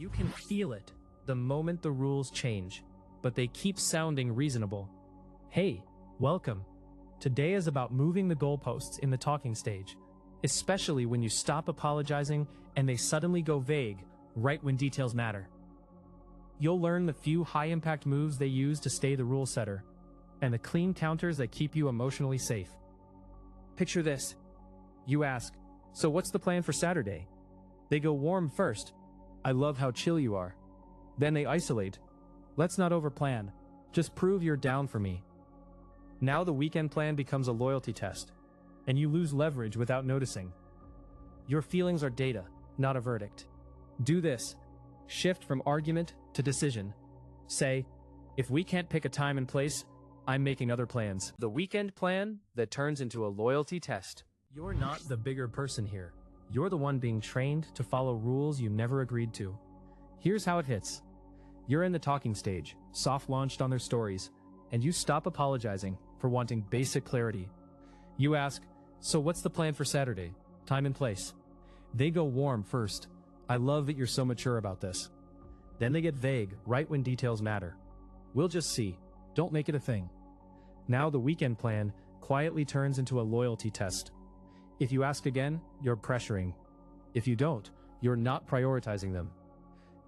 You can feel it the moment the rules change, but they keep sounding reasonable. Hey, welcome. Today is about moving the goalposts in the talking stage, especially when you stop apologizing and they suddenly go vague right when details matter. You'll learn the few high-impact moves they use to stay the rule setter, and the clean counters that keep you emotionally safe. Picture this. You ask, "So what's the plan for Saturday?" They go warm first. "I love how chill you are." Then they isolate. "Let's not overplan. Just prove you're down for me." Now the weekend plan becomes a loyalty test, and you lose leverage without noticing. Your feelings are data, not a verdict. Do this. Shift from argument to decision. Say, "If we can't pick a time and place, I'm making other plans." The weekend plan that turns into a loyalty test. You're not the bigger person here. You're the one being trained to follow rules you never agreed to. Here's how it hits. You're in the talking stage, soft-launched on their stories, and you stop apologizing for wanting basic clarity. You ask, "So what's the plan for Saturday? Time and place?" They go warm first. "I love that you're so mature about this." Then they get vague right when details matter. "We'll just see. Don't make it a thing." Now the weekend plan quietly turns into a loyalty test. If you ask again, you're pressuring. If you don't, you're not prioritizing them.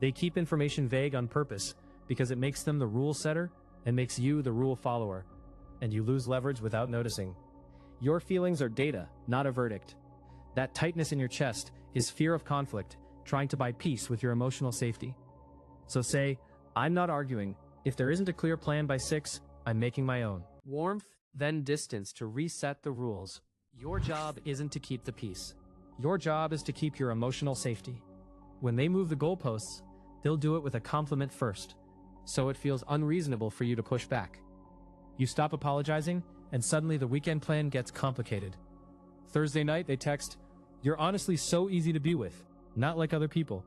They keep information vague on purpose because it makes them the rule setter and makes you the rule follower, and you lose leverage without noticing. Your feelings are data, not a verdict. That tightness in your chest is fear of conflict, trying to buy peace with your emotional safety. So say, "I'm not arguing. If there isn't a clear plan by 6, I'm making my own." Warmth, then distance to reset the rules. Your job isn't to keep the peace. Your job is to keep your emotional safety. When they move the goalposts, they'll do it with a compliment first, so it feels unreasonable for you to push back. You stop apologizing, and suddenly the weekend plan gets complicated. Thursday night, they text, "You're honestly so easy to be with, not like other people."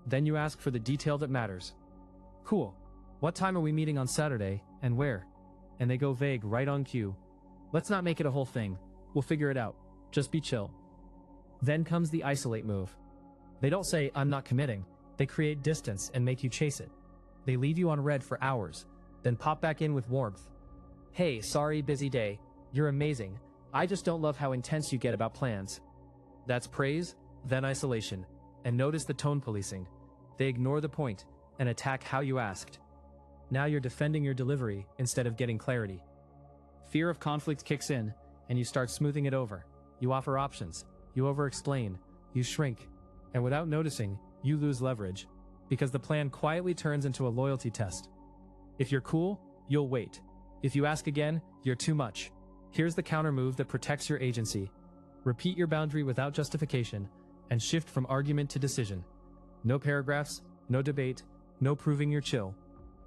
Then you ask for the detail that matters. "Cool. What time are we meeting on Saturday, and where?" And they go vague right on cue. "Let's not make it a whole thing. We'll figure it out. Just be chill." Then comes the isolate move. They don't say, "I'm not committing." They create distance and make you chase it. They leave you on red for hours, then pop back in with warmth. "Hey, sorry, busy day. You're amazing. I just don't love how intense you get about plans." That's praise, then isolation. And notice the tone policing. They ignore the point and attack how you asked. Now you're defending your delivery instead of getting clarity. Fear of conflict kicks in, and you start smoothing it over. You offer options. You over-explain. You shrink. And without noticing, you lose leverage, because the plan quietly turns into a loyalty test. If you're cool, you'll wait. If you ask again, you're too much. Here's the counter move that protects your agency. Repeat your boundary without justification, and shift from argument to decision. No paragraphs, no debate, no proving you're chill.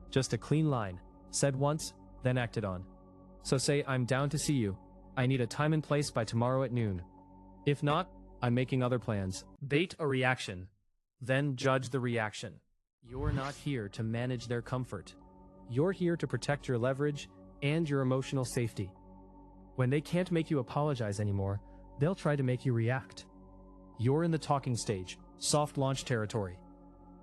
Just a clean line, said once, then acted on. So say, "I'm down to see you. I need a time and place by tomorrow at noon. If not, I'm making other plans." Bait a reaction, then judge the reaction. You're not here to manage their comfort. You're here to protect your leverage and your emotional safety. When they can't make you apologize anymore, they'll try to make you react. You're in the talking stage, soft launch territory.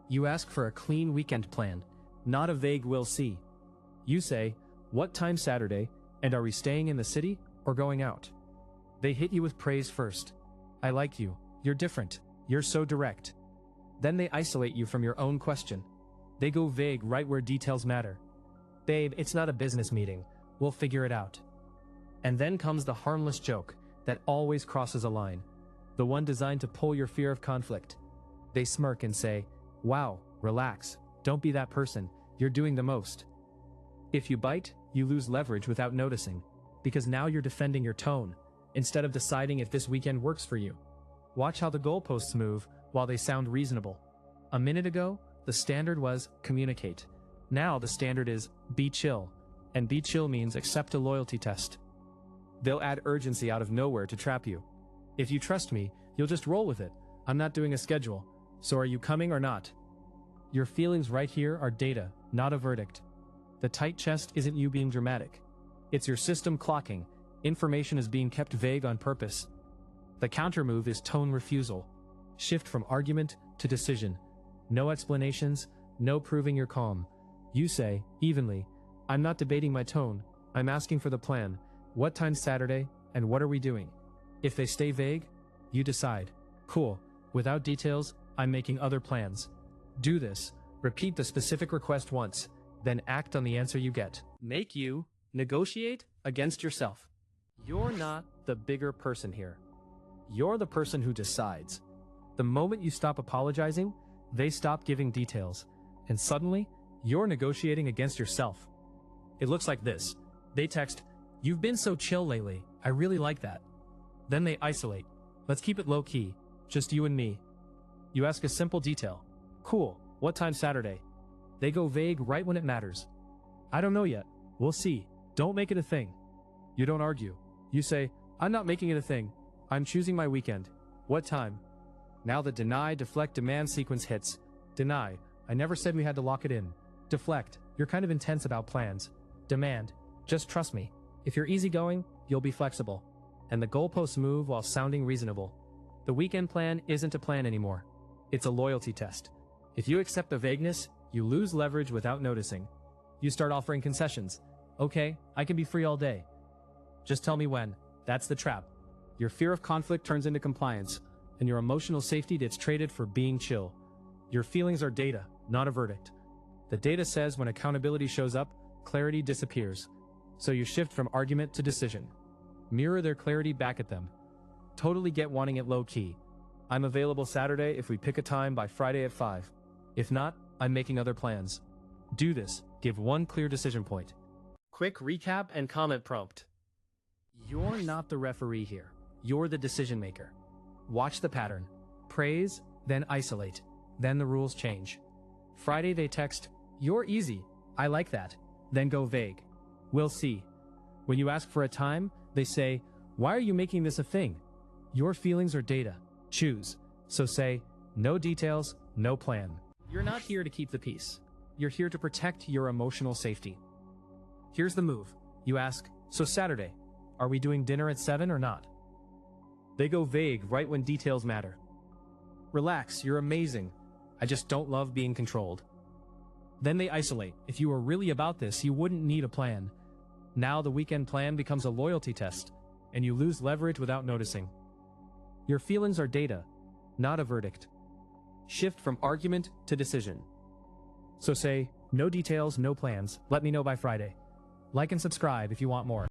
You ask for a clean weekend plan, not a vague "we'll see." You say, "What time Saturday, and are we staying in the city or going out?" They hit you with praise first. "I like you. You're different. You're so direct." Then they isolate you from your own question. They go vague right where details matter. "Babe, it's not a business meeting. We'll figure it out." And then comes the harmless joke that always crosses a line, the one designed to pull your fear of conflict. They smirk and say, "Wow, relax. Don't be that person. You're doing the most." If you bite, you lose leverage without noticing, because now you're defending your tone, instead of deciding if this weekend works for you. Watch how the goalposts move while they sound reasonable. A minute ago, the standard was communicate. Now the standard is be chill, and be chill means accept a loyalty test. They'll add urgency out of nowhere to trap you. "If you trust me, you'll just roll with it. I'm not doing a schedule. So are you coming or not?" Your feelings right here are data, not a verdict. The tight chest isn't you being dramatic. It's your system clocking. Information is being kept vague on purpose. The counter move is tone refusal. Shift from argument to decision. No explanations, no proving you're calm. You say, evenly, I'm not debating my tone, I'm asking for the plan. What time's Saturday, and what are we doing? If they stay vague, you decide. Cool, without details, I'm making other plans. Do this, repeat the specific request once, then act on the answer you get. Make you negotiate against yourself. You're not the bigger person here. You're the person who decides. The moment you stop apologizing, they stop giving details, and suddenly, you're negotiating against yourself. It looks like this. They text, "You've been so chill lately, I really like that." Then they isolate. Let's keep it low-key, just you and me. You ask a simple detail. Cool, what time Saturday? They go vague right when it matters. I don't know yet, we'll see, don't make it a thing. You don't argue. You say, I'm not making it a thing, I'm choosing my weekend. What time? Now the deny, deflect, demand sequence hits. Deny, I never said we had to lock it in. Deflect, you're kind of intense about plans. Demand, just trust me. If you're easygoing, you'll be flexible. And the goalposts move while sounding reasonable. The weekend plan isn't a plan anymore. It's a loyalty test. If you accept the vagueness, you lose leverage without noticing. You start offering concessions. Okay, I can be free all day. Just tell me when. That's the trap. Your fear of conflict turns into compliance, and your emotional safety gets traded for being chill. Your feelings are data, not a verdict. The data says when accountability shows up, clarity disappears. So you shift from argument to decision. Mirror their clarity back at them. Totally get wanting it low-key. I'm available Saturday if we pick a time by Friday at 5. If not, I'm making other plans. Do this, give one clear decision point. Quick recap and comment prompt. You're not the referee here. You're the decision maker. Watch the pattern. Praise, then isolate. Then the rules change. Friday they text, "You're easy. I like that." Then go vague. "We'll see." When you ask for a time, they say, "Why are you making this a thing?" Your feelings are data. Choose. So say, no details, no plan. You're not here to keep the peace. You're here to protect your emotional safety. Here's the move. You ask, "So Saturday, are we doing dinner at 7 or not?" They go vague right when details matter. "Relax, you're amazing. I just don't love being controlled." Then they isolate. If you were really about this, you wouldn't need a plan. Now the weekend plan becomes a loyalty test, and you lose leverage without noticing. Your feelings are data, not a verdict. Shift from argument to decision. So say, no details, no plans. Let me know by Friday. Like and subscribe if you want more.